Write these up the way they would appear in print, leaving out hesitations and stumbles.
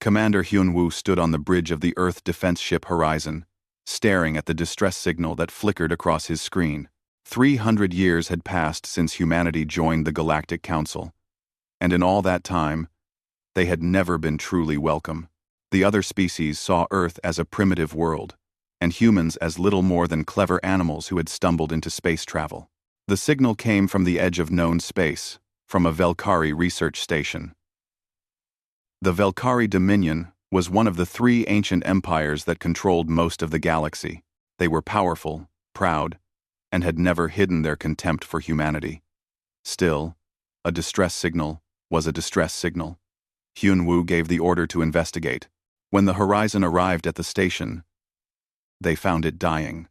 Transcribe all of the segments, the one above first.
Commander Hyun-woo stood on the bridge of the Earth defense ship Horizon, staring at the distress signal that flickered across his screen. 300 years had passed since humanity joined the Galactic Council, and in all that time, they had never been truly welcome. The other species saw Earth as a primitive world, and humans as little more than clever animals who had stumbled into space travel. The signal came from the edge of known space, from a Velcari research station. The Velcari Dominion was one of the 3 ancient empires that controlled most of the galaxy. They were powerful, proud, and had never hidden their contempt for humanity. Still, a distress signal was a distress signal. Hyun-woo gave the order to investigate. When the Horizon arrived at the station, they found it dying.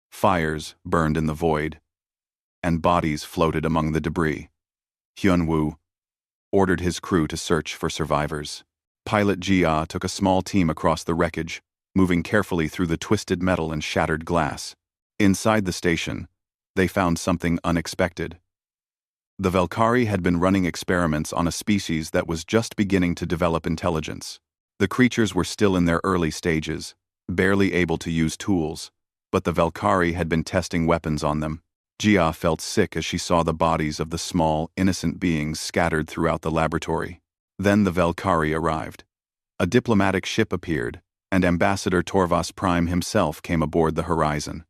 Fires burned in the void, and bodies floated among the debris. Hyun-woo ordered his crew to search for survivors. Pilot Jia took a small team across the wreckage, moving carefully through the twisted metal and shattered glass. Inside the station, they found something unexpected. The Velcari had been running experiments on a species that was just beginning to develop intelligence. The creatures were still in their early stages, barely able to use tools, but the Velcari had been testing weapons on them. Jia felt sick as she saw the bodies of the small, innocent beings scattered throughout the laboratory. Then the Velcari arrived. A diplomatic ship appeared, and Ambassador Torvas Prime himself came aboard the Horizon.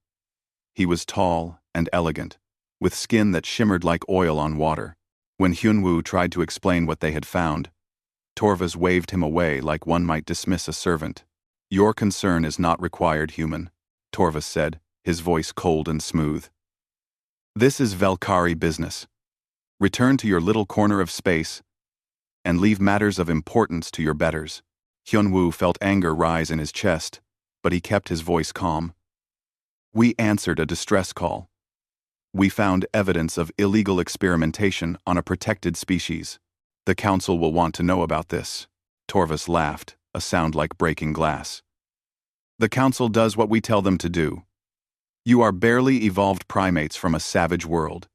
He was tall and elegant, with skin that shimmered like oil on water. When Hyun-woo tried to explain what they had found, Torvas waved him away like one might dismiss a servant. "Your concern is not required, human," Torvas said, his voice cold and smooth. "This is Velcari business. Return to your little corner of space and leave matters of importance to your betters." Hyun-woo felt anger rise in his chest, but he kept his voice calm. "We answered a distress call. We found evidence of illegal experimentation on a protected species. The Council will want to know about this." Torvas laughed, a sound like breaking glass. "The Council does what we tell them to do. You are barely evolved primates from a savage world.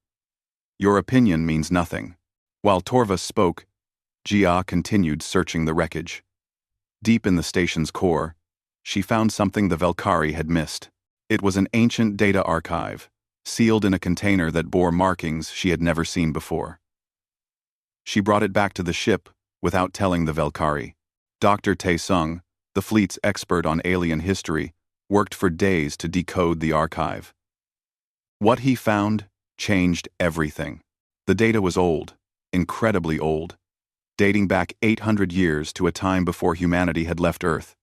Your opinion means nothing." While Torvas spoke, Jia continued searching the wreckage. Deep in the station's core, she found something the Velcari had missed. It was an ancient data archive, sealed in a container that bore markings she had never seen before. She brought it back to the ship without telling the Velcari. Dr. Tae-sung, the fleet's expert on alien history, worked for days to decode the archive. What he found changed everything. The data was old, incredibly old, dating back 800 years to a time before humanity had left Earth.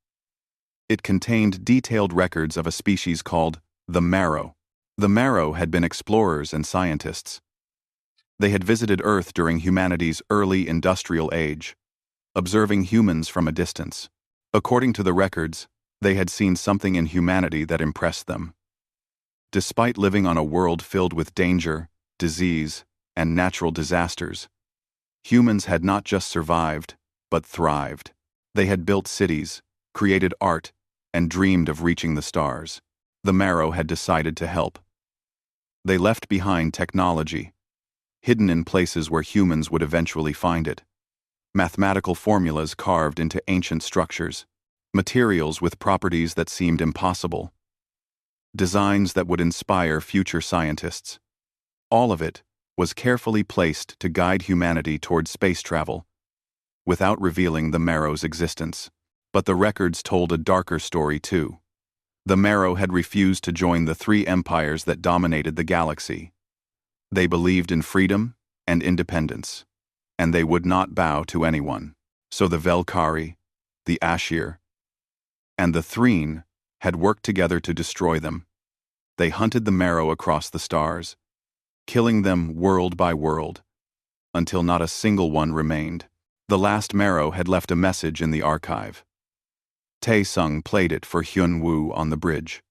It contained detailed records of a species called the Marrow. The Marrow had been explorers and scientists. They had visited Earth during humanity's early industrial age, observing humans from a distance. According to the records, they had seen something in humanity that impressed them. Despite living on a world filled with danger, disease, and natural disasters, humans had not just survived, but thrived. They had built cities, created art, and dreamed of reaching the stars. The Marrow had decided to help. They left behind technology, hidden in places where humans would eventually find it. Mathematical formulas carved into ancient structures, materials with properties that seemed impossible, designs that would inspire future scientists. All of it was carefully placed to guide humanity toward space travel, without revealing the Marrow's existence. But the records told a darker story too. The Marrow had refused to join the 3 empires that dominated the galaxy. They believed in freedom and independence, and they would not bow to anyone. So the Velcari, the Ashir, and the Threen had worked together to destroy them. They hunted the Marrow across the stars, killing them world by world, until not a single one remained. The last Marrow had left a message in the archive. Tae-sung played it for Hyun-woo on the bridge.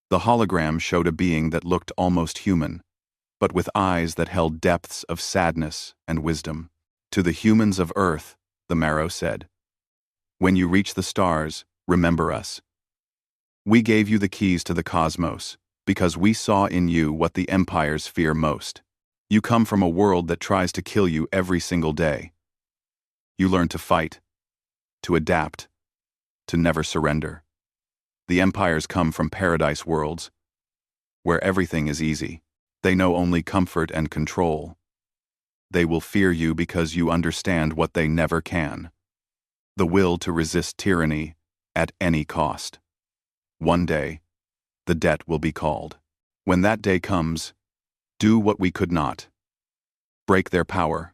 The hologram showed a being that looked almost human, but with eyes that held depths of sadness and wisdom. "To the humans of Earth," the Marrow said, "when you reach the stars, remember us. We gave you the keys to the cosmos, because we saw in you what the empires fear most. You come from a world that tries to kill you every single day. You learn to fight, to adapt, to never surrender. The empires come from paradise worlds, where everything is easy. They know only comfort and control. They will fear you because you understand what they never can: the will to resist tyranny at any cost. One day, the debt will be called. When that day comes, do what we could not. Break their power.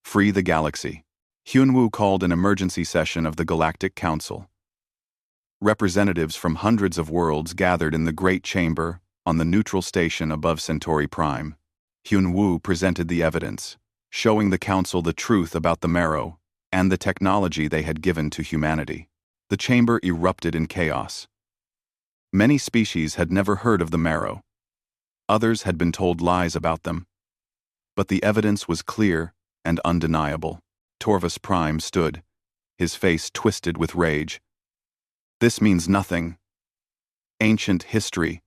Free the galaxy. Hyunwoo called an emergency session of the Galactic Council. Representatives from hundreds of worlds gathered in the Great Chamber on the neutral station above Centauri Prime. Hyunwoo presented the evidence, showing the Council the truth about the Marrow and the technology they had given to humanity. The chamber erupted in chaos. Many species had never heard of the Marrow. Others had been told lies about them. But the evidence was clear and undeniable. Torvus Prime stood, his face twisted with rage. This means nothing. Ancient history.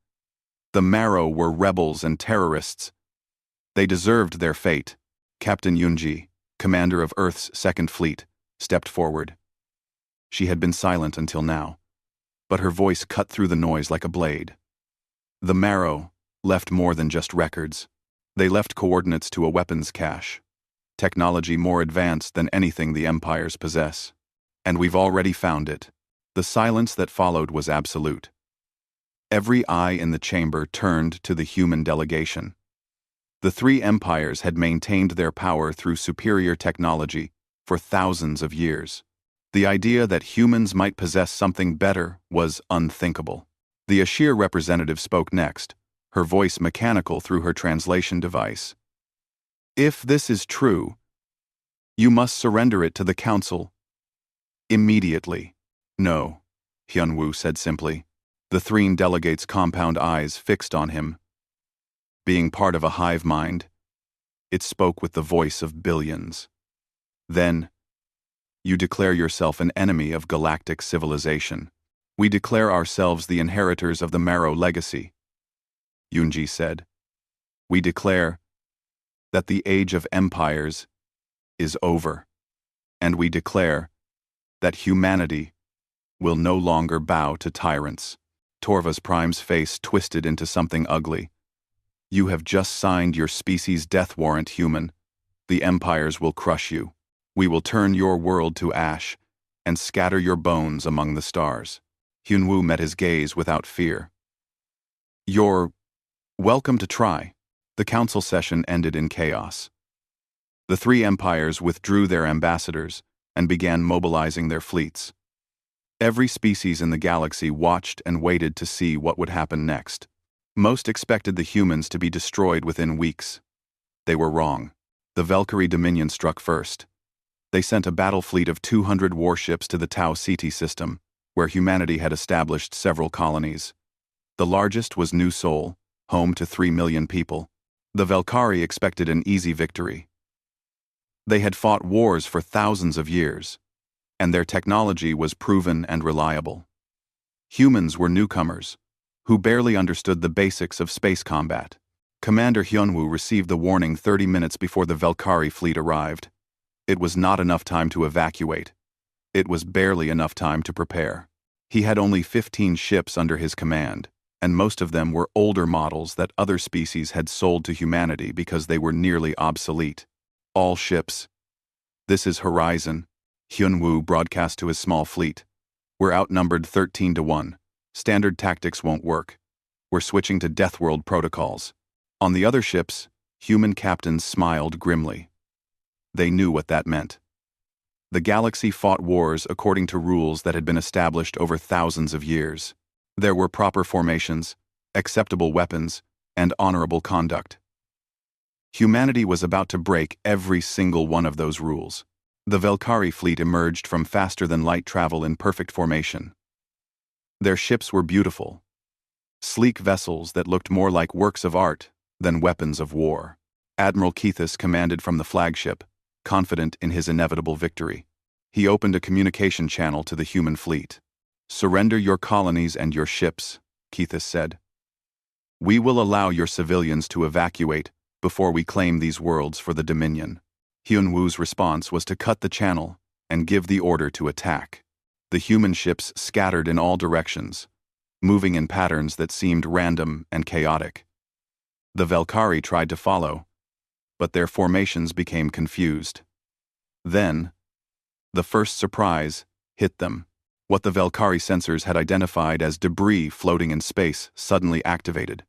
The Marrow were rebels and terrorists. They deserved their fate. Captain Yunji, commander of Earth's Second Fleet, stepped forward. She had been silent until now, but her voice cut through the noise like a blade. The Marrow left more than just records. They left coordinates to a weapons cache, technology more advanced than anything the empires possess. And we've already found it. The silence that followed was absolute. Every eye in the chamber turned to the human delegation. The three empires had maintained their power through superior technology for thousands of years. The idea that humans might possess something better was unthinkable. The Ashir representative spoke next, her voice mechanical through her translation device. If this is true, you must surrender it to the Council immediately. No, Hyunwoo said simply. The three delegates' compound eyes fixed on him. Being part of a hive mind, it spoke with the voice of billions. Then, you declare yourself an enemy of galactic civilization. We declare ourselves the inheritors of the Marrow legacy, Yunji said. We declare that the age of empires is over, and we declare that humanity will no longer bow to tyrants. Torvus Prime's face twisted into something ugly. You have just signed your species' death warrant, human. The empires will crush you. We will turn your world to ash and scatter your bones among the stars. Hyunwoo met his gaze without fear. You're welcome to try. The council session ended in chaos. The three empires withdrew their ambassadors and began mobilizing their fleets. Every species in the galaxy watched and waited to see what would happen next. Most expected the humans to be destroyed within weeks. They were wrong. The Velcari Dominion struck first. They sent a battle fleet of 200 warships to the Tau Ceti system, where humanity had established several colonies. The largest was New Sol, home to 3 million people. The Velcari expected an easy victory. They had fought wars for thousands of years, and their technology was proven and reliable. Humans were newcomers, who barely understood the basics of space combat. Commander Hyunwoo received the warning 30 minutes before the Velcari fleet arrived. It was not enough time to evacuate. It was barely enough time to prepare. He had only 15 ships under his command, and most of them were older models that other species had sold to humanity because they were nearly obsolete. All ships. This is Horizon, Hyunwoo broadcast to his small fleet. We're outnumbered 13 to 1. Standard tactics won't work. We're switching to Deathworld protocols. On the other ships, human captains smiled grimly. They knew what that meant. The galaxy fought wars according to rules that had been established over thousands of years. There were proper formations, acceptable weapons, and honorable conduct. Humanity was about to break every single one of those rules. The Velcari fleet emerged from faster-than-light travel in perfect formation. Their ships were beautiful, sleek vessels that looked more like works of art than weapons of war. Admiral Keithus commanded from the flagship, confident in his inevitable victory. He opened a communication channel to the human fleet. "Surrender your colonies and your ships," Keithus said. "We will allow your civilians to evacuate before we claim these worlds for the Dominion." Hyunwoo's response was to cut the channel and give the order to attack. The human ships scattered in all directions, moving in patterns that seemed random and chaotic. The Velcari tried to follow, but their formations became confused. Then, the first surprise hit them. What the Velcari sensors had identified as debris floating in space suddenly activated.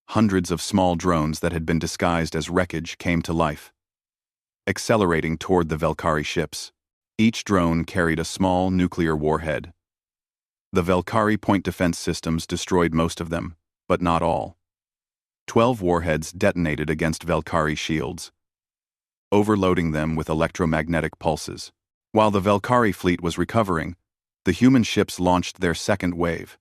Hundreds of small drones that had been disguised as wreckage came to life, accelerating toward the Velcari ships. Each drone carried a small nuclear warhead. The Velcari point defense systems destroyed most of them, but not all. 12 warheads detonated against Velcari shields, overloading them with electromagnetic pulses. While the Velcari fleet was recovering, the human ships launched their second wave.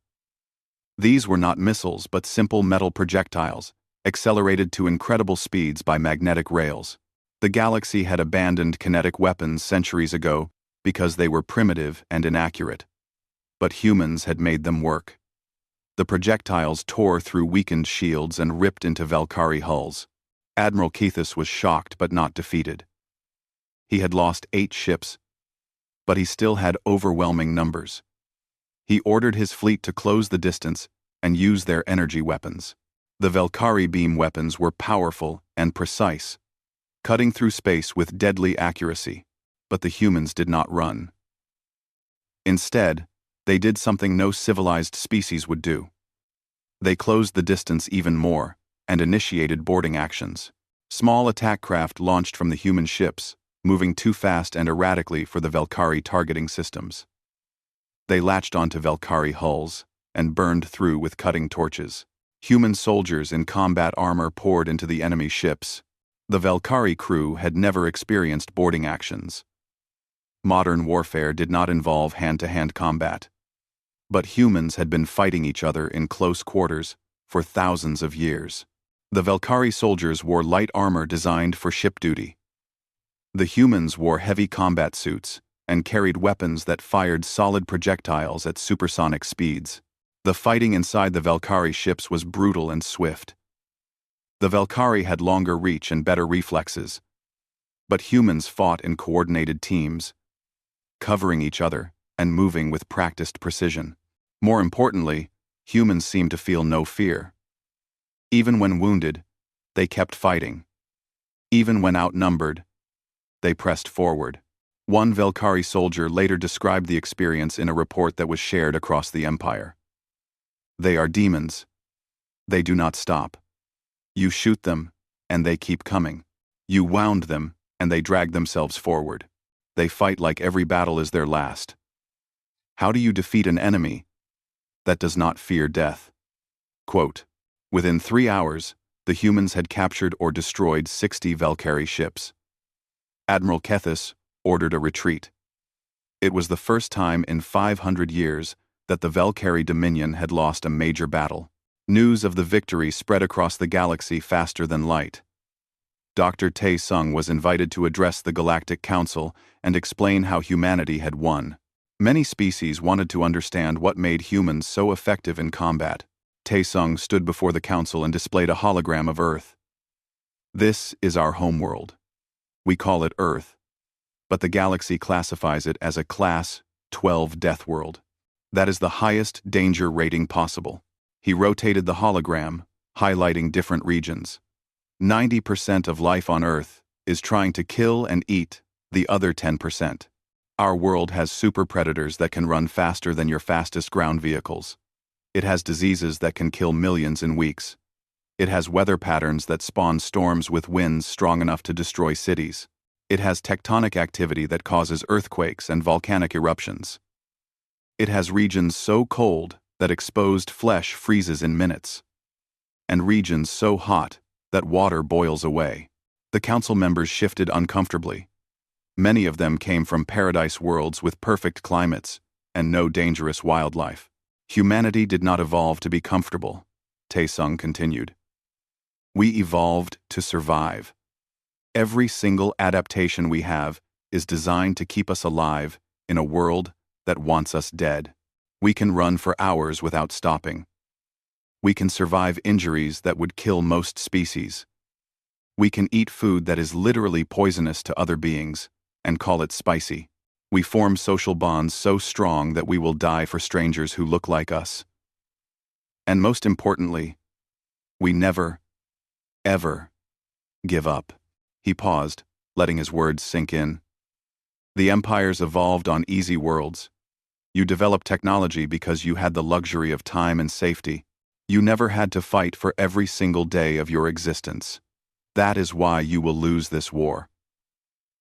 These were not missiles but simple metal projectiles, accelerated to incredible speeds by magnetic rails. The galaxy had abandoned kinetic weapons centuries ago because they were primitive and inaccurate. But humans had made them work. The projectiles tore through weakened shields and ripped into Velcari hulls. Admiral Kethis was shocked but not defeated. He had lost 8 ships, but he still had overwhelming numbers. He ordered his fleet to close the distance and use their energy weapons. The Velcari beam weapons were powerful and precise, cutting through space with deadly accuracy. But the humans did not run. Instead, they did something no civilized species would do. They closed the distance even more and initiated boarding actions. Small attack craft launched from the human ships, moving too fast and erratically for the Velcari targeting systems. They latched onto Velcari hulls and burned through with cutting torches. Human soldiers in combat armor poured into the enemy ships. The Velcari crew had never experienced boarding actions. Modern warfare did not involve hand-to-hand combat. But humans had been fighting each other in close quarters for thousands of years. The Velcari soldiers wore light armor designed for ship duty. The humans wore heavy combat suits and carried weapons that fired solid projectiles at supersonic speeds. The fighting inside the Velcari ships was brutal and swift. The Velcari had longer reach and better reflexes, but humans fought in coordinated teams, covering each other and moving with practiced precision. More importantly, humans seemed to feel no fear. Even when wounded, they kept fighting. Even when outnumbered, they pressed forward. One Velcari soldier later described the experience in a report that was shared across the Empire. "They are demons. They do not stop. You shoot them, and they keep coming. You wound them, and they drag themselves forward. They fight like every battle is their last." How do you defeat an enemy that does not fear death? Quote, "Within 3 hours, the humans had captured or destroyed 60 Velcari ships. Admiral Kethis ordered a retreat. It was the first time in 500 years that the Velcari Dominion had lost a major battle. News of the victory spread across the galaxy faster than light. Dr. Tae Sung was invited to address the Galactic Council and explain how humanity had won. Many species wanted to understand what made humans so effective in combat. Tae Sung stood before the council and displayed a hologram of Earth. "This is our homeworld. We call it Earth, but the galaxy classifies it as a Class 12 death world. That is the highest danger rating possible." He rotated the hologram, highlighting different regions. 90% of life on Earth is trying to kill and eat the other 10%. Our world has super predators that can run faster than your fastest ground vehicles. It has diseases that can kill millions in weeks. It has weather patterns that spawn storms with winds strong enough to destroy cities. It has tectonic activity that causes earthquakes and volcanic eruptions. It has regions so cold that exposed flesh freezes in minutes, and regions so hot that water boils away. The council members shifted uncomfortably. Many of them came from paradise worlds with perfect climates and no dangerous wildlife. Humanity did not evolve to be comfortable, Tae Sung continued. We evolved to survive. Every single adaptation we have is designed to keep us alive in a world that wants us dead. We can run for hours without stopping. We can survive injuries that would kill most species. We can eat food that is literally poisonous to other beings, and call it spicy. We form social bonds so strong that we will die for strangers who look like us. And most importantly, we never, ever give up. He paused, letting his words sink in. The empires evolved on easy worlds. You developed technology because you had the luxury of time and safety. You never had to fight for every single day of your existence. That is why you will lose this war.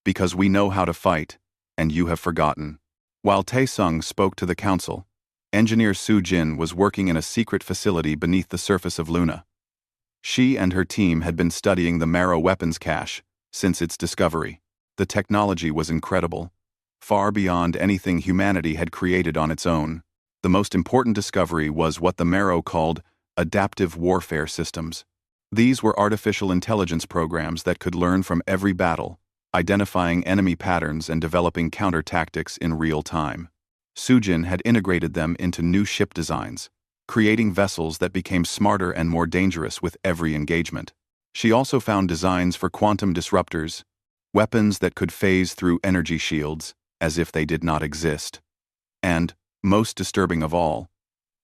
Because we know how to fight, and you have forgotten. While Taesung spoke to the council, engineer Su Jin was working in a secret facility beneath the surface of Luna. She and her team had been studying the Marrow weapons cache since its discovery. The technology was incredible, far beyond anything humanity had created on its own. The most important discovery was what the Marrow called adaptive warfare systems. These were artificial intelligence programs that could learn from every battle, identifying enemy patterns and developing counter-tactics in real time. Sujin had integrated them into new ship designs, creating vessels that became smarter and more dangerous with every engagement. She also found designs for quantum disruptors, weapons that could phase through energy shields as if they did not exist. And, most disturbing of all,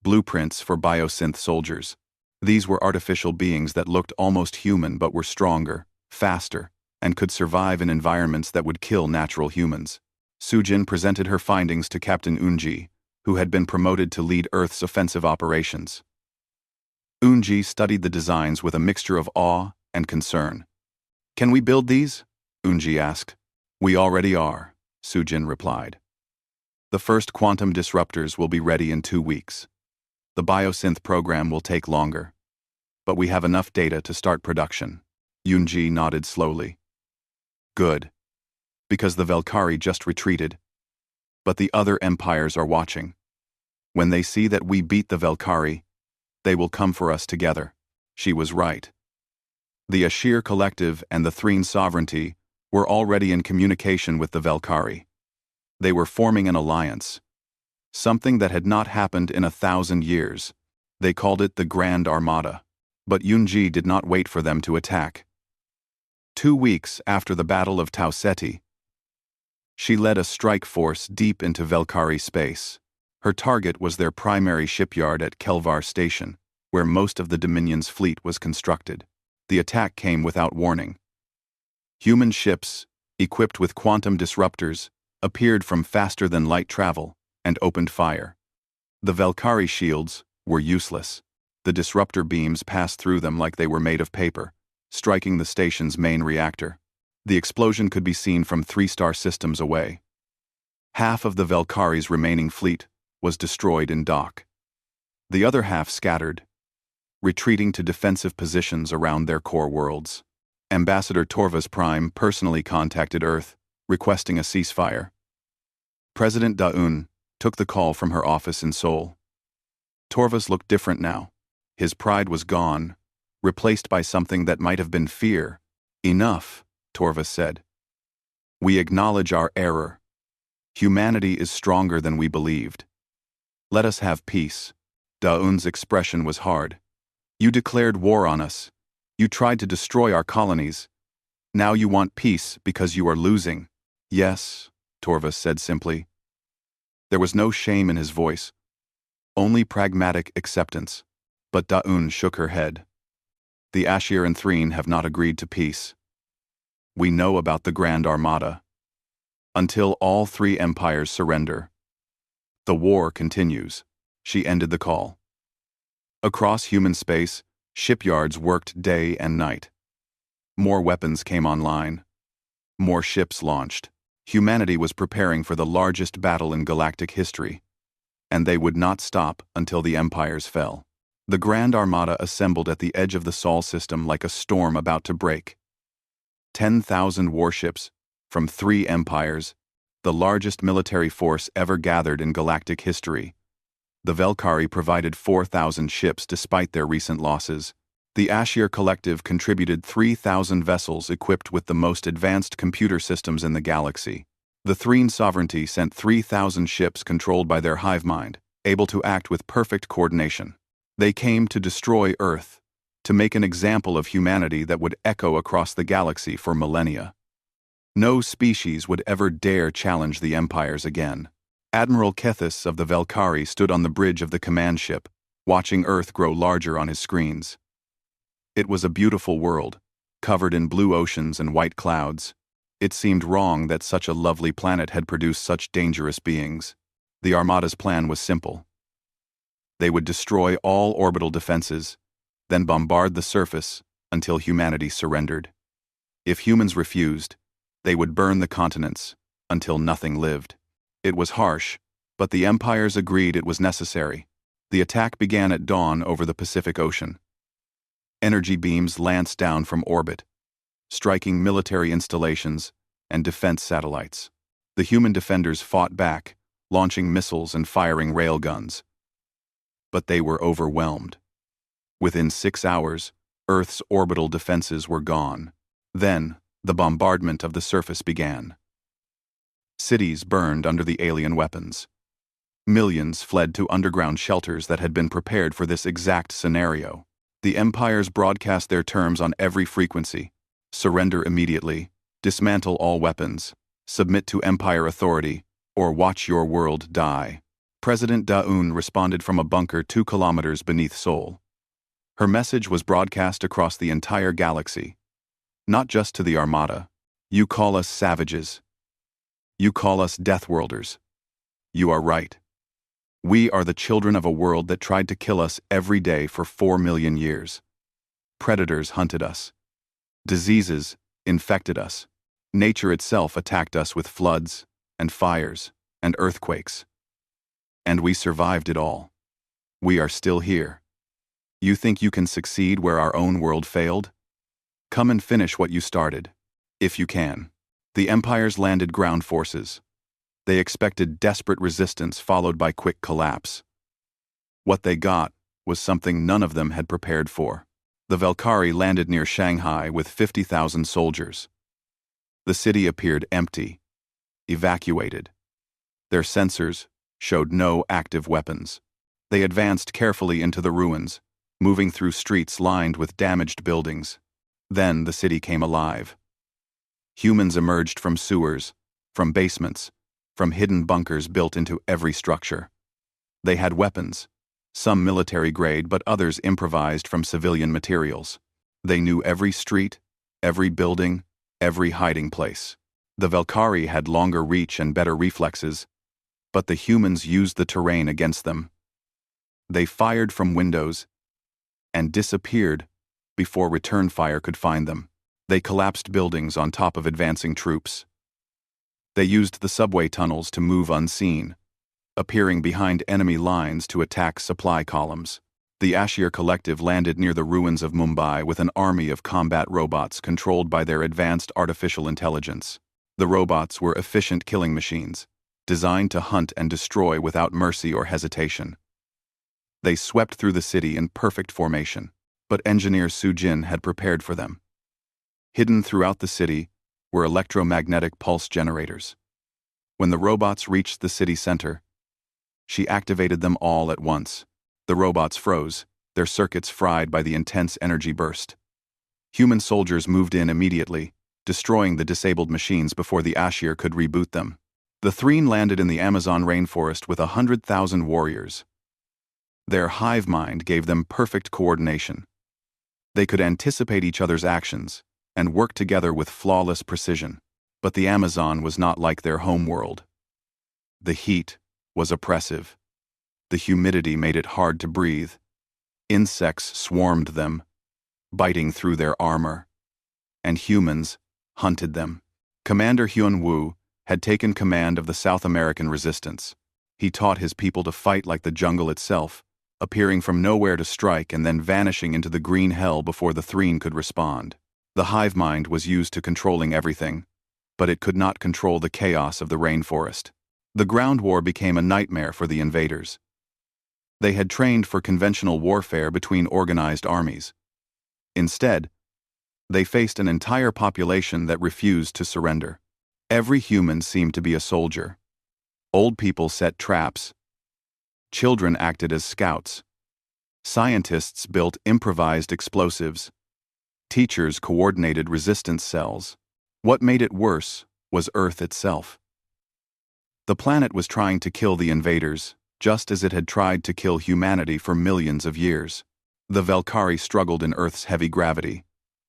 blueprints for biosynth soldiers. These were artificial beings that looked almost human but were stronger, faster, and could survive in environments that would kill natural humans. Sujin presented her findings to Captain Unji, who had been promoted to lead Earth's offensive operations. Unji studied the designs with a mixture of awe and concern. "Can we build these?" Unji asked. "We already are," Sujin replied. "The first quantum disruptors will be ready in 2 weeks. The biosynth program will take longer, but we have enough data to start production." Unji nodded slowly. "Good. Because the Velcari just retreated. But the other empires are watching. When they see that we beat the Velcari, they will come for us together." She was right. The Ashir Collective and the Threen Sovereignty were already in communication with the Velcari. They were forming an alliance. Something that had not happened in 1,000 years. They called it the Grand Armada. But Yunji did not wait for them to attack. 2 weeks after the Battle of Taeti, she led a strike force deep into Velcari space. Her target was their primary shipyard at Kelvar Station, where most of the Dominion's fleet was constructed. The attack came without warning. Human ships, equipped with quantum disruptors, appeared from faster-than-light travel and opened fire. The Velcari shields were useless. The disruptor beams passed through them like they were made of paper, striking the station's main reactor. The explosion could be seen from 3-star systems away. Half of the Velcari's remaining fleet was destroyed in dock. The other half scattered, retreating to defensive positions around their core worlds. Ambassador Torvas Prime personally contacted Earth, requesting a ceasefire. President Daun took the call from her office in Seoul. Torvas looked different now. His pride was gone, replaced by something that might have been fear. "Enough," Torvas said. "We acknowledge our error. Humanity is stronger than we believed. Let us have peace." Daun's expression was hard. "You declared war on us. You tried to destroy our colonies. Now you want peace because you are losing." "Yes," Torvas said simply. There was no shame in his voice, only pragmatic acceptance. But Daun shook her head. "The Ashir and Threen have not agreed to peace. We know about the Grand Armada. Until all 3 empires surrender, the war continues." She ended the call. Across human space, shipyards worked day and night. More weapons came online. More ships launched. Humanity was preparing for the largest battle in galactic history, and they would not stop until the empires fell. The Grand Armada assembled at the edge of the Sol system like a storm about to break. 10,000 warships from 3 empires, the largest military force ever gathered in galactic history. The Velcari provided 4,000 ships despite their recent losses. The Ashir Collective contributed 3,000 vessels equipped with the most advanced computer systems in the galaxy. The Threen Sovereignty sent 3,000 ships controlled by their hive mind, able to act with perfect coordination. They came to destroy Earth, to make an example of humanity that would echo across the galaxy for millennia. No species would ever dare challenge the empires again. Admiral Kethis of the Velcari stood on the bridge of the command ship, watching Earth grow larger on his screens. It was a beautiful world, covered in blue oceans and white clouds. It seemed wrong that such a lovely planet had produced such dangerous beings. The Armada's plan was simple. They would destroy all orbital defenses, then bombard the surface until humanity surrendered. If humans refused, they would burn the continents until nothing lived. It was harsh, but the empires agreed it was necessary. The attack began at dawn over the Pacific Ocean. Energy beams lanced down from orbit, striking military installations and defense satellites. The human defenders fought back, launching missiles and firing railguns. But they were overwhelmed. Within 6 hours, Earth's orbital defenses were gone. Then, the bombardment of the surface began. Cities burned under the alien weapons. Millions fled to underground shelters that had been prepared for this exact scenario. The empires broadcast their terms on every frequency: surrender immediately, dismantle all weapons, submit to empire authority, or watch your world die. President Daun responded from a bunker 2 kilometers beneath Seoul. Her message was broadcast across the entire galaxy. Not just to the Armada. You call us savages. You call us Deathworlders. You are right. We are the children of a world that tried to kill us every day for 4 million years. Predators hunted us. Diseases infected us. Nature itself attacked us with floods and fires and earthquakes. And we survived it all. We are still here. You think you can succeed where our own world failed? Come and finish what you started, if you can. The empires landed ground forces. They expected desperate resistance followed by quick collapse. What they got was something none of them had prepared for. The Velcari landed near Shanghai with 50,000 soldiers. The city appeared empty, evacuated. Their sensors showed no active weapons. They advanced carefully into the ruins, moving through streets lined with damaged buildings. Then the city came alive. Humans emerged from sewers, from basements, from hidden bunkers built into every structure. They had weapons, some military-grade but others improvised from civilian materials. They knew every street, every building, every hiding place. The Velcari had longer reach and better reflexes, but the humans used the terrain against them. They fired from windows and disappeared before return fire could find them. They collapsed buildings on top of advancing troops. They used the subway tunnels to move unseen, appearing behind enemy lines to attack supply columns. The Ashir Collective landed near the ruins of Mumbai with an army of combat robots controlled by their advanced artificial intelligence. The robots were efficient killing machines, designed to hunt and destroy without mercy or hesitation. They swept through the city in perfect formation, but engineer Su Jin had prepared for them. Hidden throughout the city were electromagnetic pulse generators. When the robots reached the city center, she activated them all at once. The robots froze, their circuits fried by the intense energy burst. Human soldiers moved in immediately, destroying the disabled machines before the Ashir could reboot them. The Threen landed in the Amazon rainforest with 100,000 warriors. Their hive mind gave them perfect coordination. They could anticipate each other's actions and work together with flawless precision. But the Amazon was not like their home world. The heat was oppressive. The humidity made it hard to breathe. Insects swarmed them, biting through their armor. And humans hunted them. Commander Hyun Woo had taken command of the South American resistance. He taught his people to fight like the jungle itself, appearing from nowhere to strike and then vanishing into the green hell before the Threen could respond. The hive mind was used to controlling everything, but it could not control the chaos of the rainforest. The ground war became a nightmare for the invaders. They had trained for conventional warfare between organized armies. Instead, they faced an entire population that refused to surrender. Every human seemed to be a soldier. Old people set traps. Children acted as scouts. Scientists built improvised explosives. Teachers coordinated resistance cells. What made it worse was Earth itself. The planet was trying to kill the invaders, just as it had tried to kill humanity for millions of years. The Velcari struggled in Earth's heavy gravity,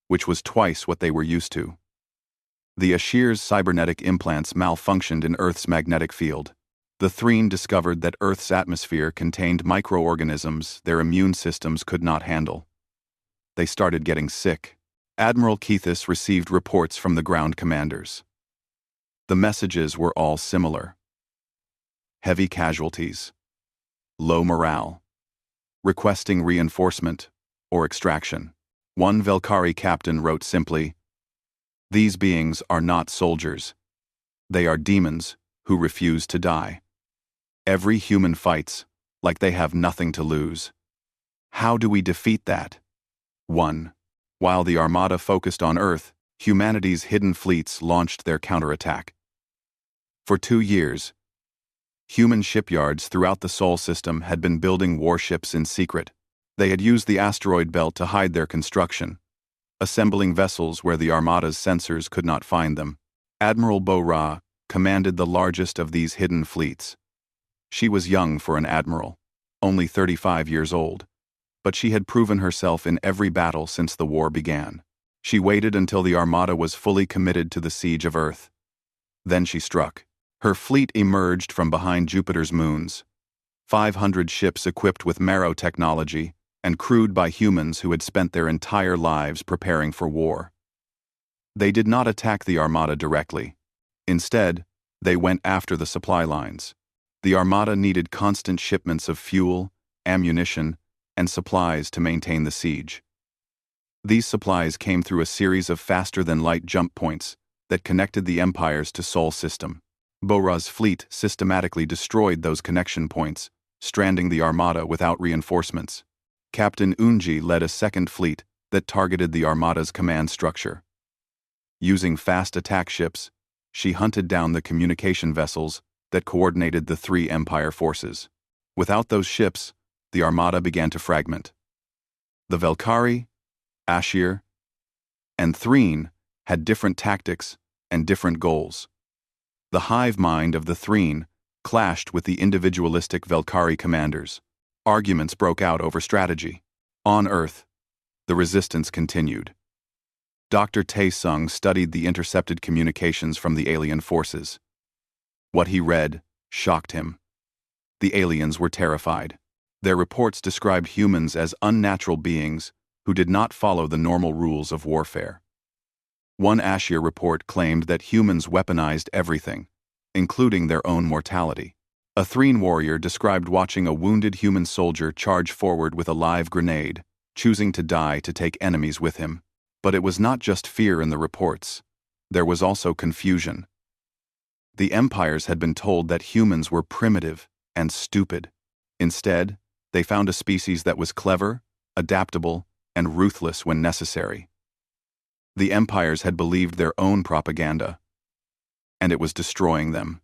which was twice what they were used to. The Ashir's cybernetic implants malfunctioned in Earth's magnetic field. The Threen discovered that Earth's atmosphere contained microorganisms their immune systems could not handle. They started getting sick. Admiral Keithis received reports from the ground commanders. The messages were all similar. Heavy casualties. Low morale. Requesting reinforcement or extraction. One Velcari captain wrote simply, "These beings are not soldiers. They are demons who refuse to die. Every human fights like they have nothing to lose. How do we defeat that?" 1. While the Armada focused on Earth, humanity's hidden fleets launched their counterattack. For 2 years, human shipyards throughout the Sol system had been building warships in secret. They had used the asteroid belt to hide their construction, assembling vessels where the Armada's sensors could not find them. Admiral Bo-Ra commanded the largest of these hidden fleets. She was young for an admiral, only 35 years old, but she had proven herself in every battle since the war began. She waited until the Armada was fully committed to the siege of Earth. Then she struck. Her fleet emerged from behind Jupiter's moons, 500 ships equipped with Marrow technology and crewed by humans who had spent their entire lives preparing for war. They did not attack the Armada directly. Instead, they went after the supply lines. The Armada needed constant shipments of fuel, ammunition, and supplies to maintain the siege. These supplies came through a series of faster-than-light jump points that connected the empires to Sol system. Bo-Ra's fleet systematically destroyed those connection points, stranding the Armada without reinforcements. Captain Unji led a second fleet that targeted the Armada's command structure. Using fast attack ships, she hunted down the communication vessels that coordinated the 3 Empire forces. Without those ships, the Armada began to fragment. The Velcari, Ashir, and Threen had different tactics and different goals. The hive mind of the Threen clashed with the individualistic Velcari commanders. Arguments broke out over strategy. On Earth, the resistance continued. Dr. Tae-sung studied the intercepted communications from the alien forces. What he read shocked him. The aliens were terrified. Their reports described humans as unnatural beings who did not follow the normal rules of warfare. One Ashir report claimed that humans weaponized everything, including their own mortality. A Threen warrior described watching a wounded human soldier charge forward with a live grenade, choosing to die to take enemies with him. But it was not just fear in the reports. There was also confusion. The empires had been told that humans were primitive and stupid. Instead, they found a species that was clever, adaptable, and ruthless when necessary. The empires had believed their own propaganda, and it was destroying them.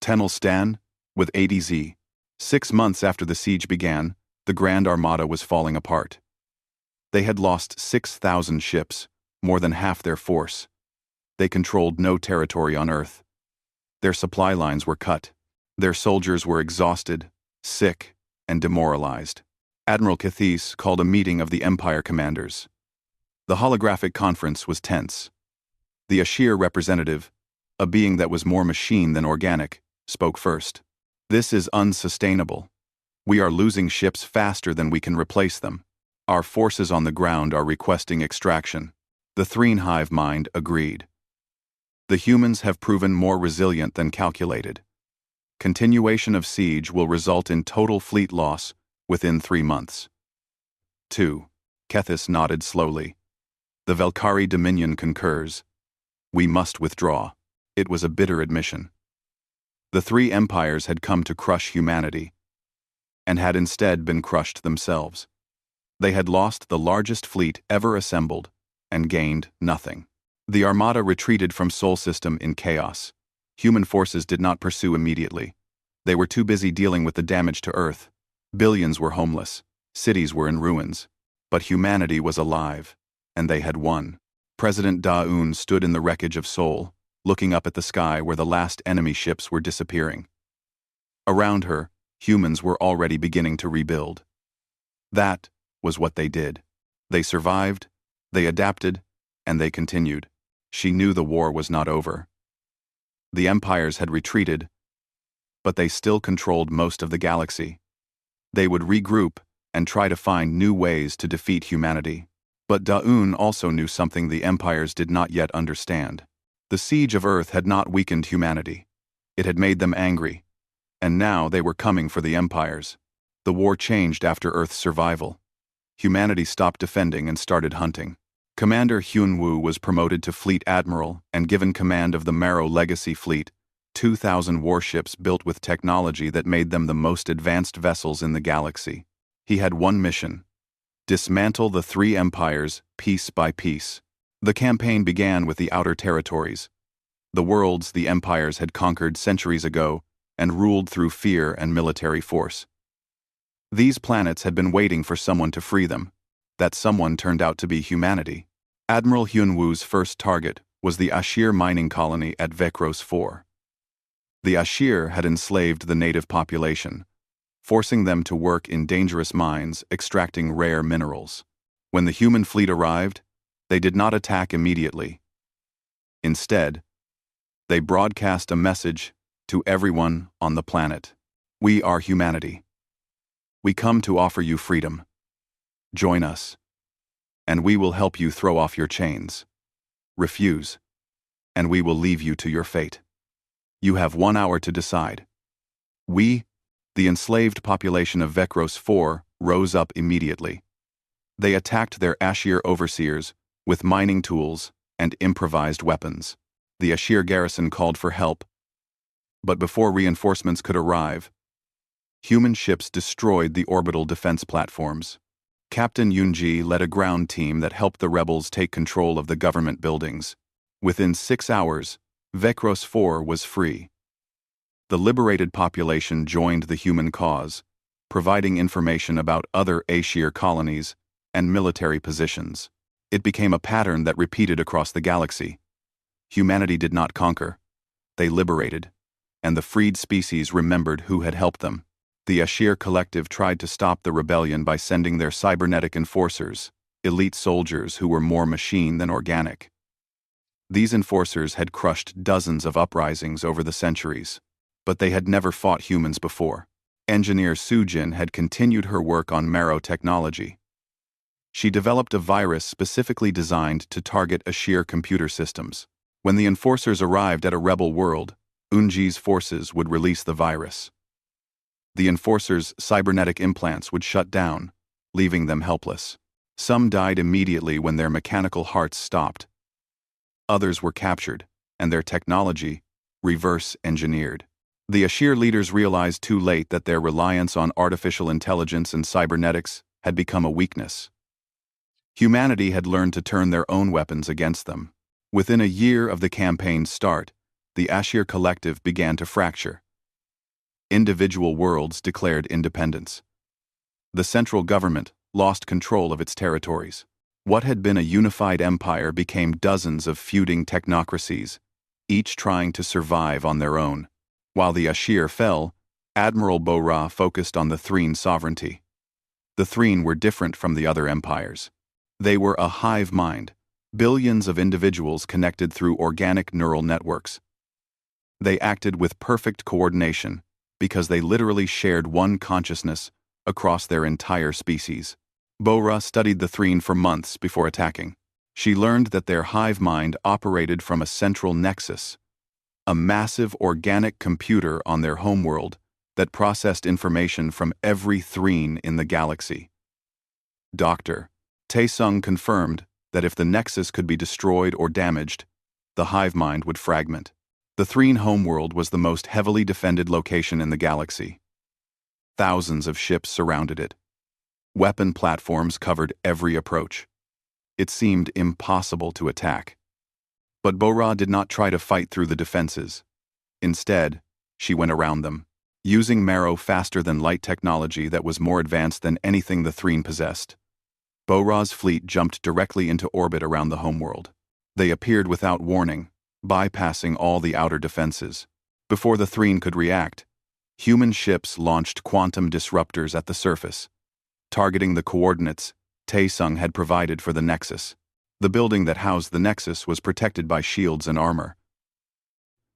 Tenel Stan, with ADZ. 6 months after the siege began, the Grand Armada was falling apart. They had lost 6,000 ships, more than half their force. They controlled no territory on Earth. Their supply lines were cut. Their soldiers were exhausted, sick, and demoralized. Admiral Keithis called a meeting of the Empire commanders. The holographic conference was tense. The Ashir representative, a being that was more machine than organic, spoke first. "This is unsustainable. We are losing ships faster than we can replace them. Our forces on the ground are requesting extraction." The Threen hive mind agreed. The humans have proven more resilient than calculated. Continuation of siege will result in total fleet loss within 3 months. 2. Keithis nodded slowly. The Velcari Dominion concurs. We must withdraw. It was a bitter admission. The 3 empires had come to crush humanity, and had instead been crushed themselves. They had lost the largest fleet ever assembled, and gained nothing. The Armada retreated from Sol system in chaos. Human forces did not pursue immediately. They were too busy dealing with the damage to Earth. Billions were homeless. Cities were in ruins. But humanity was alive, and they had won. President Da-un stood in the wreckage of Seoul, looking up at the sky where the last enemy ships were disappearing. Around her, humans were already beginning to rebuild. That was what they did. They survived, they adapted, and they continued. She knew the war was not over. The empires had retreated, but they still controlled most of the galaxy. They would regroup and try to find new ways to defeat humanity. But Da-un also knew something the empires did not yet understand. The siege of Earth had not weakened humanity. It had made them angry, and now they were coming for the empires. The war changed after Earth's survival. Humanity stopped defending and started hunting. Commander Hyun-woo was promoted to Fleet Admiral and given command of the Marrow Legacy Fleet, 2,000 warships built with technology that made them the most advanced vessels in the galaxy. He had one mission: dismantle the three empires piece by piece. The campaign began with the Outer Territories, the worlds the empires had conquered centuries ago and ruled through fear and military force. These planets had been waiting for someone to free them. That someone turned out to be humanity. Admiral Hyun-woo's first target was the Ashir mining colony at Vecros 4. The Ashir had enslaved the native population, forcing them to work in dangerous mines extracting rare minerals. When the human fleet arrived, they did not attack immediately. Instead, they broadcast a message to everyone on the planet. We are humanity. We come to offer you freedom. Join us, and we will help you throw off your chains. Refuse, and we will leave you to your fate. You have 1 hour to decide. We, the enslaved population of Vecros 4, rose up immediately. They attacked their Ashir overseers with mining tools and improvised weapons. The Ashir garrison called for help, but before reinforcements could arrive, human ships destroyed the orbital defense platforms. Captain Yoonji led a ground team that helped the rebels take control of the government buildings. Within 6 hours, Vecros 4 was free. The liberated population joined the human cause, providing information about other Ashir colonies and military positions. It became a pattern that repeated across the galaxy. Humanity did not conquer. They liberated, and the freed species remembered who had helped them. The Ashir Collective tried to stop the rebellion by sending their cybernetic enforcers, elite soldiers who were more machine than organic. These enforcers had crushed dozens of uprisings over the centuries, but they had never fought humans before. Engineer Sujin had continued her work on Marrow technology. She developed a virus specifically designed to target Ashir computer systems. When the enforcers arrived at a rebel world, Unji's forces would release the virus. The enforcers' cybernetic implants would shut down, leaving them helpless. Some died immediately when their mechanical hearts stopped. Others were captured, and their technology reverse-engineered. The Ashir leaders realized too late that their reliance on artificial intelligence and cybernetics had become a weakness. Humanity had learned to turn their own weapons against them. Within a year of the campaign's start, the Ashir Collective began to fracture. Individual worlds declared independence. The central government lost control of its territories. What had been a unified empire became dozens of feuding technocracies, each trying to survive on their own. While the Ashir fell, Admiral Bo-Ra focused on the Threen sovereignty. The Threen were different from the other empires. They were a hive mind, billions of individuals connected through organic neural networks. They acted with perfect coordination because they literally shared one consciousness across their entire species. Bo-Ra studied the Threen for months before attacking. She learned that their hive mind operated from a central nexus, a massive organic computer on their homeworld that processed information from every Threen in the galaxy. Dr. Taesung confirmed that if the nexus could be destroyed or damaged, the hive mind would fragment. The Threen homeworld was the most heavily defended location in the galaxy. Thousands of ships surrounded it. Weapon platforms covered every approach. It seemed impossible to attack. But Bo-Ra did not try to fight through the defenses. Instead, she went around them, using Marrow faster-than-light technology that was more advanced than anything the Threen possessed. Bo-Ra's fleet jumped directly into orbit around the homeworld. They appeared without warning, bypassing all the outer defenses. Before the Threen could react, human ships launched quantum disruptors at the surface, targeting the coordinates Taesung had provided for the Nexus. The building that housed the Nexus was protected by shields and armor.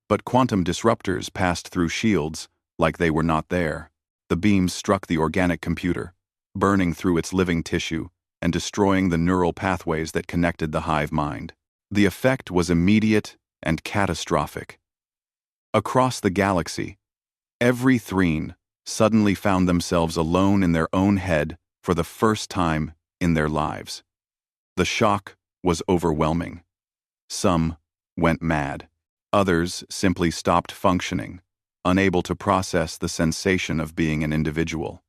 But quantum disruptors passed through shields like they were not there. The beams struck the organic computer, burning through its living tissue and destroying the neural pathways that connected the hive mind. The effect was immediate and catastrophic. Across the galaxy, every Threen suddenly found themselves alone in their own head for the first time in their lives. The shock was overwhelming. Some went mad. Others simply stopped functioning, unable to process the sensation of being an individual.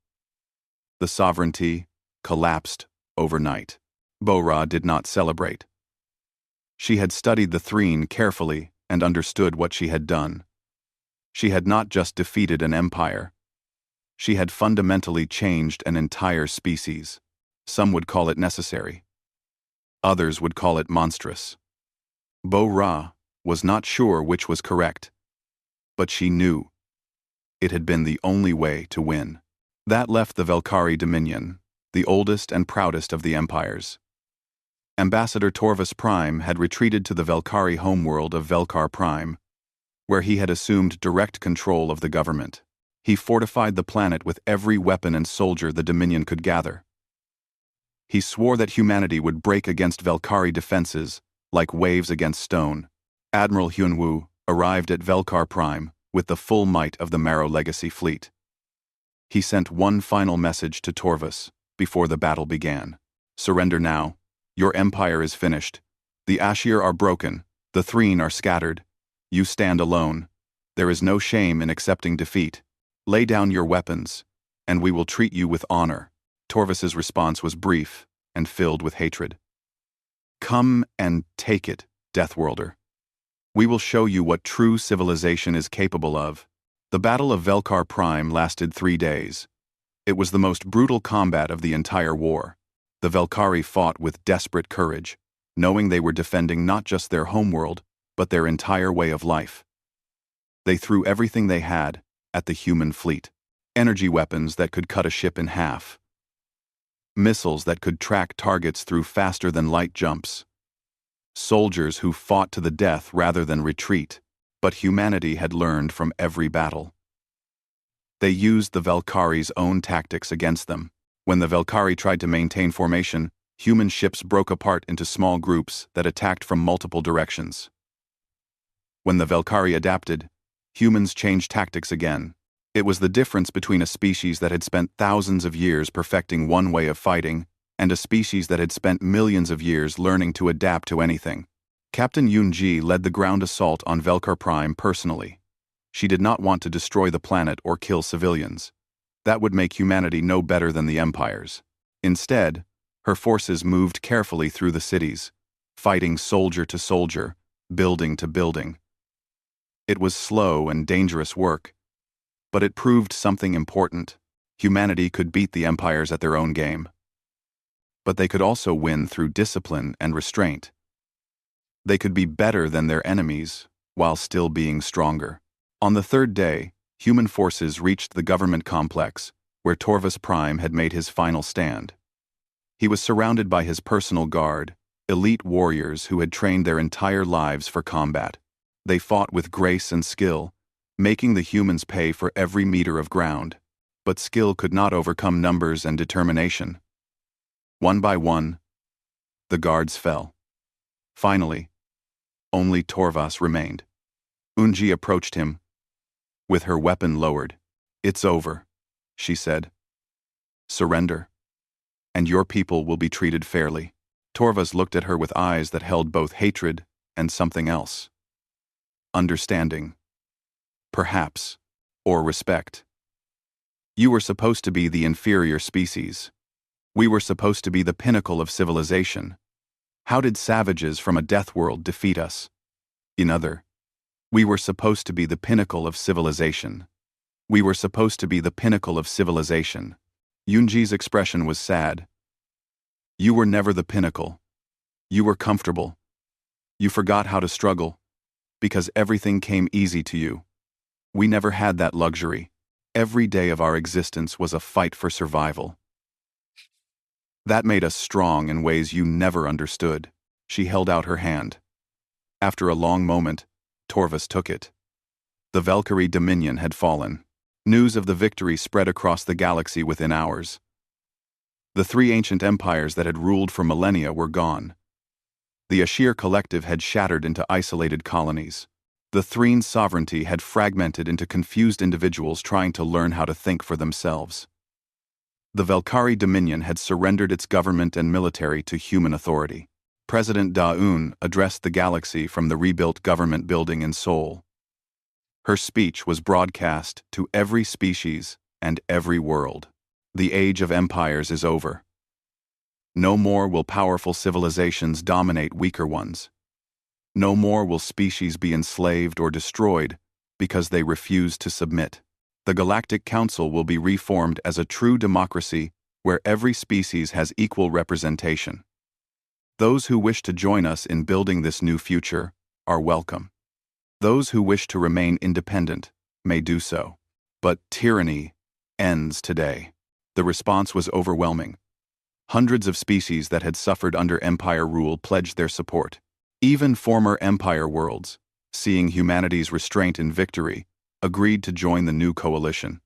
The sovereignty collapsed overnight. Bo-Ra did not celebrate. She had studied the Threen carefully and understood what she had done. She had not just defeated an empire. She had fundamentally changed an entire species. Some would call it necessary. Others would call it monstrous. Bo-Ra was not sure which was correct, but she knew it had been the only way to win. That left the Velcari Dominion, the oldest and proudest of the empires. Ambassador Torvus Prime had retreated to the Velcari homeworld of Velcar Prime, where he had assumed direct control of the government. He fortified the planet with every weapon and soldier the Dominion could gather. He swore that humanity would break against Velcari defenses like waves against stone. Admiral Hyunwoo arrived at Velcar Prime with the full might of the Marrow Legacy fleet. He sent one final message to Torvus before the battle began. Surrender now. Your empire is finished. The Ashir are broken. The Threen are scattered. You stand alone. There is no shame in accepting defeat. Lay down your weapons, and we will treat you with honor. Torvus's response was brief and filled with hatred. Come and take it, Deathworlder. We will show you what true civilization is capable of. The Battle of Velcar Prime lasted 3 days. It was the most brutal combat of the entire war. The Velcari fought with desperate courage, knowing they were defending not just their homeworld, but their entire way of life. They threw everything they had at the human fleet. Energy weapons that could cut a ship in half. Missiles that could track targets through faster-than-light jumps. Soldiers who fought to the death rather than retreat, but humanity had learned from every battle. They used the Velcari's own tactics against them. When the Velcari tried to maintain formation, human ships broke apart into small groups that attacked from multiple directions. When the Velcari adapted, humans changed tactics again. It was the difference between a species that had spent thousands of years perfecting one way of fighting and a species that had spent millions of years learning to adapt to anything. Captain Yoon-ji led the ground assault on Velcar Prime personally. She did not want to destroy the planet or kill civilians. That would make humanity no better than the empires. Instead, her forces moved carefully through the cities, fighting soldier to soldier, building to building. It was slow and dangerous work, but it proved something important. Humanity could beat the empires at their own game. But they could also win through discipline and restraint. They could be better than their enemies while still being stronger. On the 3rd day, human forces reached the government complex where Torvus Prime had made his final stand. He was surrounded by his personal guard, elite warriors who had trained their entire lives for combat. They fought with grace and skill, making the humans pay for every meter of ground. But skill could not overcome numbers and determination. One by one, the guards fell. Finally, only Torvus remained. Unji approached him, with her weapon lowered. "It's over," she said. "Surrender, and your people will be treated fairly." Torvus looked at her with eyes that held both hatred and something else. Understanding. Perhaps. Or respect. You were supposed to be the inferior species. We were supposed to be the pinnacle of civilization. How did savages from a death world defeat us? We were supposed to be the pinnacle of civilization. We were supposed to be the pinnacle of civilization. Yoonji's expression was sad. You were never the pinnacle. You were comfortable. You forgot how to struggle, because everything came easy to you. We never had that luxury. Every day of our existence was a fight for survival. That made us strong in ways you never understood. She held out her hand. After a long moment, Torvus took it. The Velcari dominion had fallen. News of the victory spread across the galaxy within hours. The three ancient empires that had ruled for millennia were gone. The Ashir collective had shattered into isolated colonies. The Threen's sovereignty had fragmented into confused individuals trying to learn how to think for themselves. The Velcari dominion had surrendered its government and military to human authority. President Daun addressed the galaxy from the rebuilt government building in Seoul. Her speech was broadcast to every species and every world. The age of empires is over. No more will powerful civilizations dominate weaker ones. No more will species be enslaved or destroyed because they refuse to submit. The Galactic Council will be reformed as a true democracy where every species has equal representation. Those who wish to join us in building this new future are welcome. Those who wish to remain independent may do so. But tyranny ends today. The response was overwhelming. Hundreds of species that had suffered under Empire rule pledged their support. Even former Empire worlds, seeing humanity's restraint in victory, agreed to join the new coalition.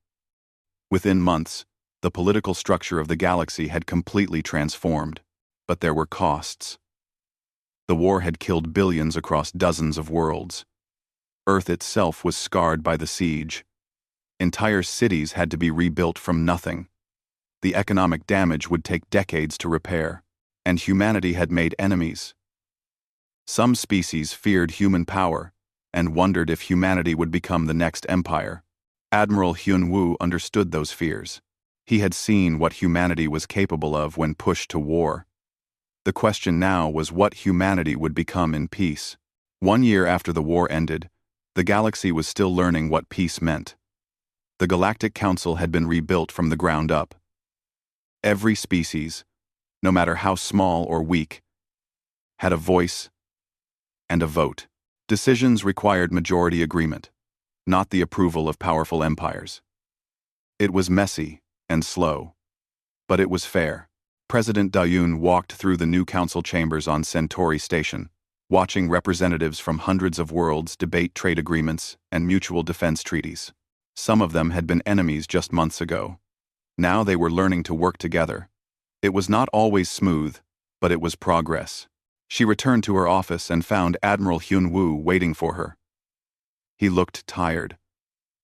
Within months, the political structure of the galaxy had completely transformed, but there were costs. The war had killed billions across dozens of worlds. Earth itself was scarred by the siege. Entire cities had to be rebuilt from nothing. The economic damage would take decades to repair, and humanity had made enemies. Some species feared human power and wondered if humanity would become the next empire. Admiral Hyun-woo understood those fears. He had seen what humanity was capable of when pushed to war. The question now was what humanity would become in peace. 1 year after the war ended, the galaxy was still learning what peace meant. The Galactic Council had been rebuilt from the ground up. Every species, no matter how small or weak, had a voice and a vote. Decisions required majority agreement, not the approval of powerful empires. It was messy and slow, but it was fair. President Daun walked through the new council chambers on Centauri Station, watching representatives from hundreds of worlds debate trade agreements and mutual defense treaties. Some of them had been enemies just months ago. Now they were learning to work together. It was not always smooth, but it was progress. She returned to her office and found Admiral Hyun-woo waiting for her. He looked tired.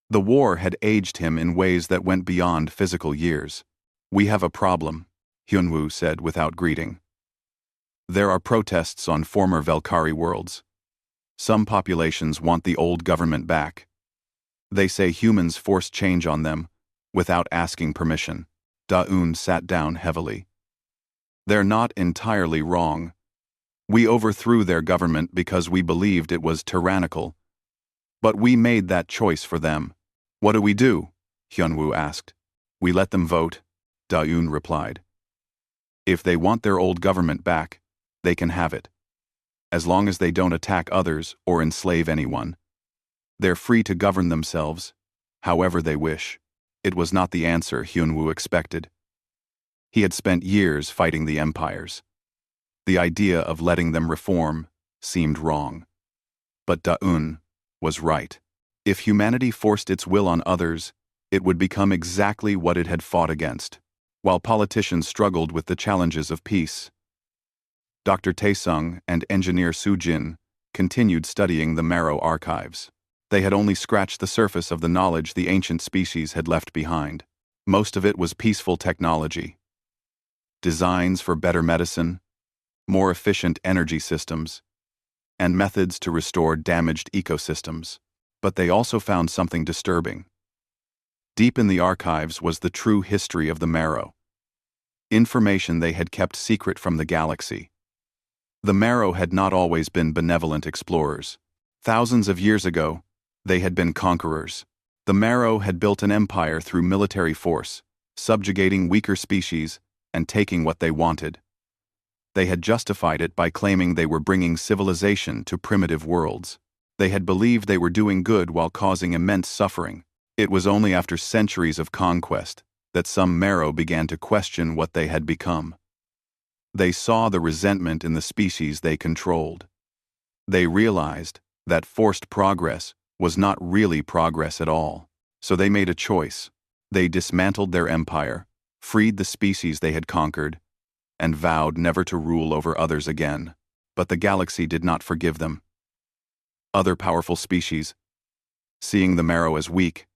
The war had aged him in ways that went beyond physical years. "We have a problem," Hyun-woo said without greeting. "There are protests on former Velcari worlds. Some populations want the old government back. They say humans forced change on them without asking permission." Daun sat down heavily. "They're not entirely wrong. We overthrew their government because we believed it was tyrannical. But we made that choice for them." "What do we do?" Hyun-woo asked. "We let them vote," Daun replied. "If they want their old government back, they can have it. As long as they don't attack others or enslave anyone. They're free to govern themselves, however they wish." It was not the answer Hyun-woo expected. He had spent years fighting the empires. The idea of letting them reform seemed wrong. But Daun was right. If humanity forced its will on others, it would become exactly what it had fought against. While politicians struggled with the challenges of peace, Dr. Taesung and engineer Soo-jin continued studying the Marrow archives. They had only scratched the surface of the knowledge the ancient species had left behind. Most of it was peaceful technology. Designs for better medicine, more efficient energy systems, and methods to restore damaged ecosystems. But they also found something disturbing. Deep in the archives was the true history of the Marrow. Information they had kept secret from the galaxy. The Marrow had not always been benevolent explorers. Thousands of years ago, they had been conquerors. The Marrow had built an empire through military force, subjugating weaker species and taking what they wanted. They had justified it by claiming they were bringing civilization to primitive worlds. They had believed they were doing good while causing immense suffering. It was only after centuries of conquest that some Marrow began to question what they had become. They saw the resentment in the species they controlled. They realized that forced progress was not really progress at all. So they made a choice. They dismantled their empire, freed the species they had conquered, and vowed never to rule over others again. But the galaxy did not forgive them. Other powerful species, seeing the Marrow as weak,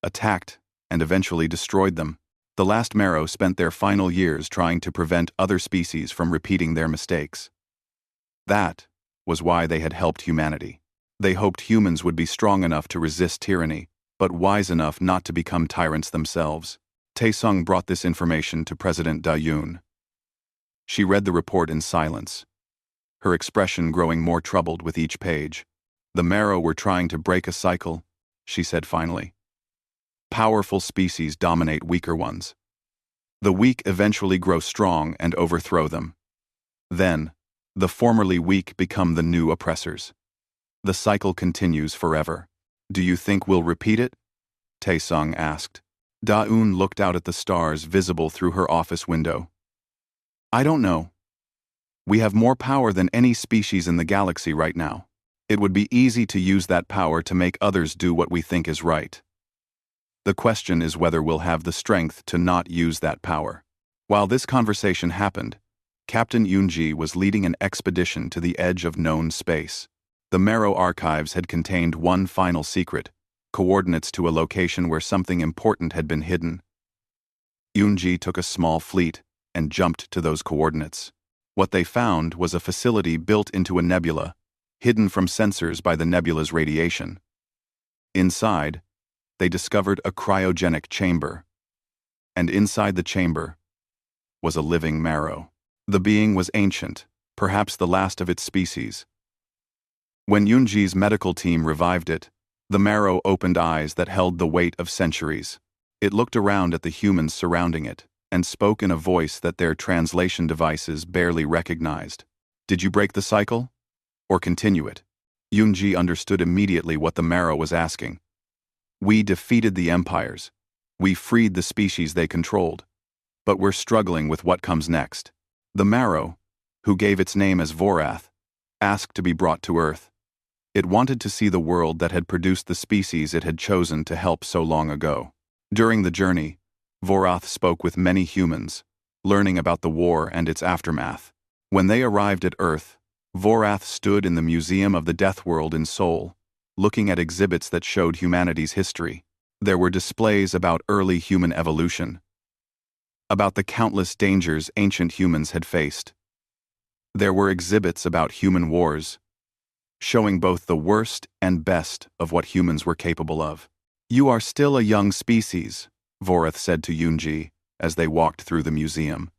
attacked and eventually destroyed them. The last Marrow spent their final years trying to prevent other species from repeating their mistakes. That was why they had helped humanity. They hoped humans would be strong enough to resist tyranny, but wise enough not to become tyrants themselves. Taesung brought this information to President Da-yoon. She read the report in silence, her expression growing more troubled with each page. The Marrow were trying to break a cycle, she said finally. Powerful species dominate weaker ones. The weak eventually grow strong and overthrow them. Then, the formerly weak become the new oppressors. The cycle continues forever. Do you think we'll repeat it? Taesung asked. Da-eun looked out at the stars visible through her office window. I don't know. We have more power than any species in the galaxy right now. It would be easy to use that power to make others do what we think is right. The question is whether we'll have the strength to not use that power. While this conversation happened, Captain Yoonji was leading an expedition to the edge of known space. The Marrow archives had contained one final secret, coordinates to a location where something important had been hidden. Yoonji took a small fleet and jumped to those coordinates. What they found was a facility built into a nebula, hidden from sensors by the nebula's radiation. Inside, they discovered a cryogenic chamber. And inside the chamber was a living Marrow. The being was ancient, perhaps the last of its species. When Yoonji's medical team revived it, the Marrow opened eyes that held the weight of centuries. It looked around at the humans surrounding it and spoke in a voice that their translation devices barely recognized. Did you break the cycle? Or continue it? Yoonji understood immediately what the Marrow was asking. We defeated the empires. We freed the species they controlled. But we're struggling with what comes next. The Marrow, who gave its name as Vorath, asked to be brought to Earth. It wanted to see the world that had produced the species it had chosen to help so long ago. During the journey, Vorath spoke with many humans, learning about the war and its aftermath. When they arrived at Earth, Vorath stood in the Museum of the Deathworld in Seoul, looking at exhibits that showed humanity's history. There were displays about early human evolution, about the countless dangers ancient humans had faced. There were exhibits about human wars, showing both the worst and best of what humans were capable of. You are still a young species, Vorath said to Yoonji as they walked through the museum.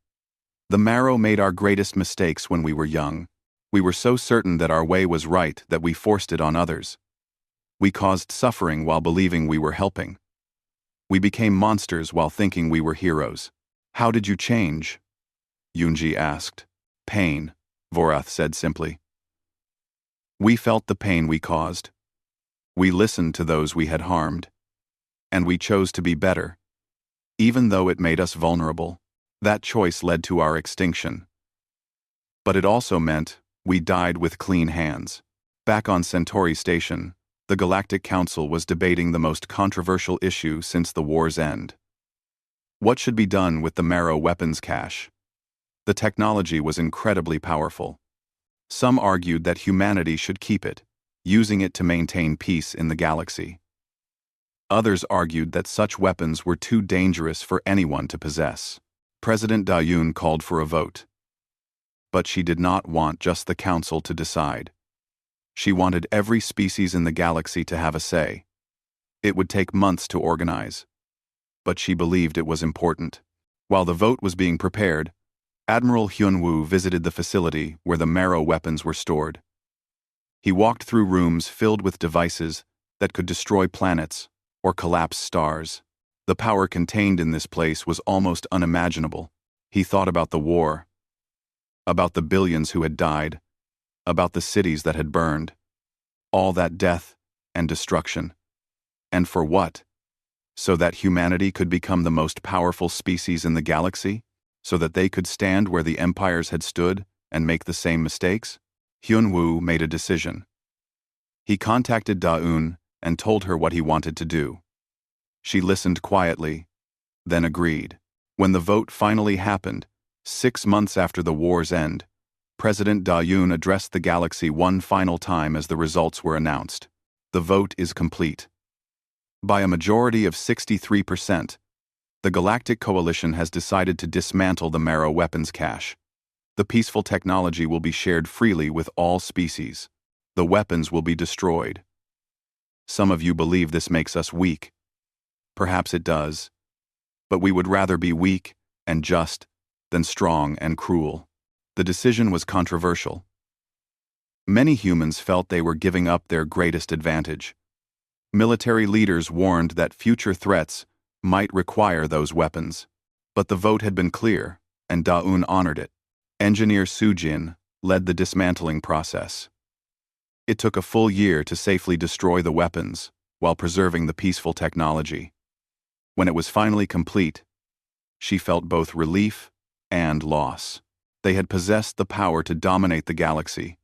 The Marrow made our greatest mistakes when we were young. We were so certain that our way was right that we forced it on others. We caused suffering while believing we were helping. We became monsters while thinking we were heroes. How did you change? Yoonji asked. Pain, Vorath said simply. We felt the pain we caused. We listened to those we had harmed. And we chose to be better. Even though it made us vulnerable, that choice led to our extinction. But it also meant we died with clean hands. Back on Centauri Station, the Galactic Council was debating the most controversial issue since the war's end. What should be done with the Marrow weapons cache? The technology was incredibly powerful. Some argued that humanity should keep it, using it to maintain peace in the galaxy. Others argued that such weapons were too dangerous for anyone to possess. President Da-yoon called for a vote. But she did not want just the council to decide. She wanted every species in the galaxy to have a say. It would take months to organize. But she believed it was important. While the vote was being prepared, Admiral Hyun-woo visited the facility where the Marrow weapons were stored. He walked through rooms filled with devices that could destroy planets or collapse stars. The power contained in this place was almost unimaginable. He thought about the war, about the billions who had died, about the cities that had burned. All that death and destruction. And for what? So that humanity could become the most powerful species in the galaxy? So that they could stand where the empires had stood and make the same mistakes? Hyun-woo made a decision. He contacted Da-eun and told her what he wanted to do. She listened quietly, then agreed. When the vote finally happened, 6 months after the war's end, President Da-eun addressed the galaxy one final time as the results were announced. The vote is complete. By a majority of 63%, the Galactic Coalition has decided to dismantle the Marrow weapons cache. The peaceful technology will be shared freely with all species. The weapons will be destroyed. Some of you believe this makes us weak. Perhaps it does. But we would rather be weak and just than strong and cruel. The decision was controversial. Many humans felt they were giving up their greatest advantage. Military leaders warned that future threats might require those weapons. But the vote had been clear, and Da-eun honored it. Engineer Soo-jin led the dismantling process. It took a full year to safely destroy the weapons while preserving the peaceful technology. When it was finally complete, she felt both relief and loss. They had possessed the power to dominate the galaxy,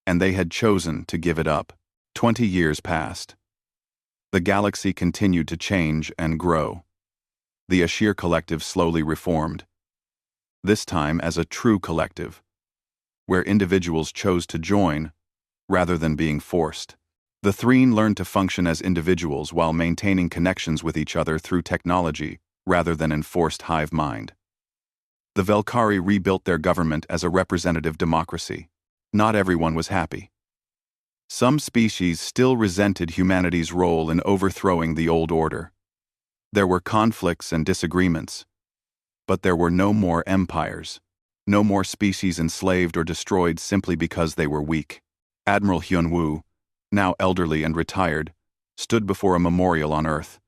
and they had chosen to give it up. 20 years passed. The galaxy continued to change and grow. The Ashir Collective slowly reformed, this time as a true collective, where individuals chose to join rather than being forced. The Threen learned to function as individuals while maintaining connections with each other through technology rather than enforced hive mind. The Velcari rebuilt their government as a representative democracy. Not everyone was happy. Some species still resented humanity's role in overthrowing the old order. There were conflicts and disagreements, but there were no more empires, no more species enslaved or destroyed simply because they were weak. Admiral Hyun-woo, now elderly and retired, stood before a memorial on Earth.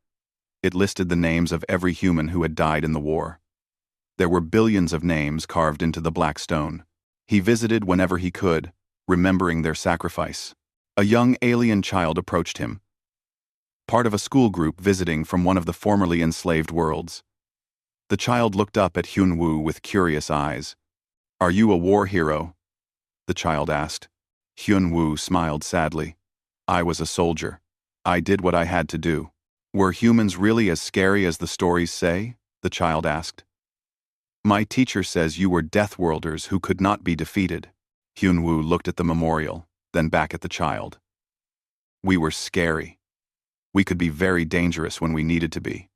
It listed the names of every human who had died in the war. There were billions of names carved into the black stone. He visited whenever he could, remembering their sacrifice. A young alien child approached him, part of a school group visiting from one of the formerly enslaved worlds. The child looked up at Hyun-woo with curious eyes. "Are you a war hero?" the child asked. Hyun-woo smiled sadly. "I was a soldier. I did what I had to do." "Were humans really as scary as the stories say?" the child asked. "My teacher says you were Deathworlders who could not be defeated." Hyun-woo looked at the memorial, then back at the child. "We were scary. We could be very dangerous when we needed to be.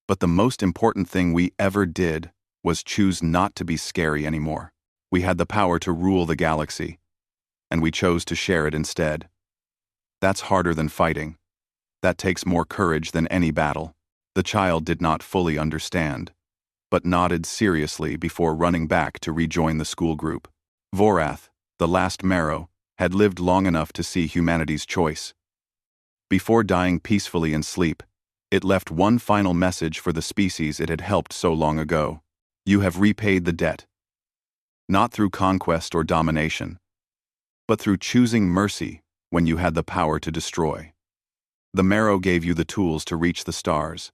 But the most important thing we ever did was choose not to be scary anymore. We had the power to rule the galaxy, and we chose to share it instead. That's harder than fighting. That takes more courage than any battle." The child did not fully understand, but nodded seriously before running back to rejoin the school group. Vorath, the last Marrow, had lived long enough to see humanity's choice. Before dying peacefully in sleep, it left one final message for the species it had helped so long ago. "You have repaid the debt. Not through conquest or domination, but through choosing mercy when you had the power to destroy. The Marrow gave you the tools to reach the stars,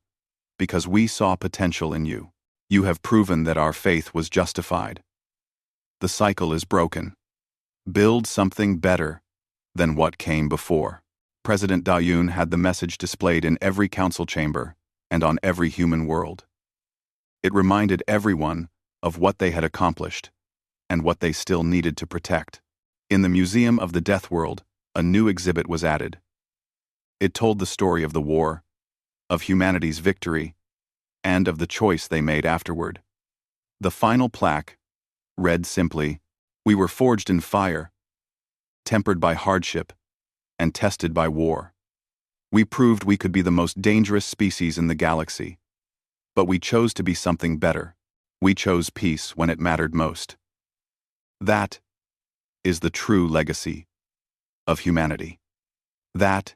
because we saw potential in you. You have proven that our faith was justified. The cycle is broken. Build something better than what came before." President Da-eun had the message displayed in every council chamber and on every human world. It reminded everyone of what they had accomplished and what they still needed to protect. In the Museum of the Death World, a new exhibit was added. It told the story of the war, of humanity's victory, and of the choice they made afterward. The final plaque read simply, "We were forged in fire, tempered by hardship, and tested by war. We proved we could be the most dangerous species in the galaxy. But we chose to be something better. We chose peace when it mattered most." That is the true legacy of humanity. That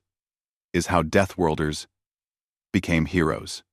is how Deathworlders became heroes.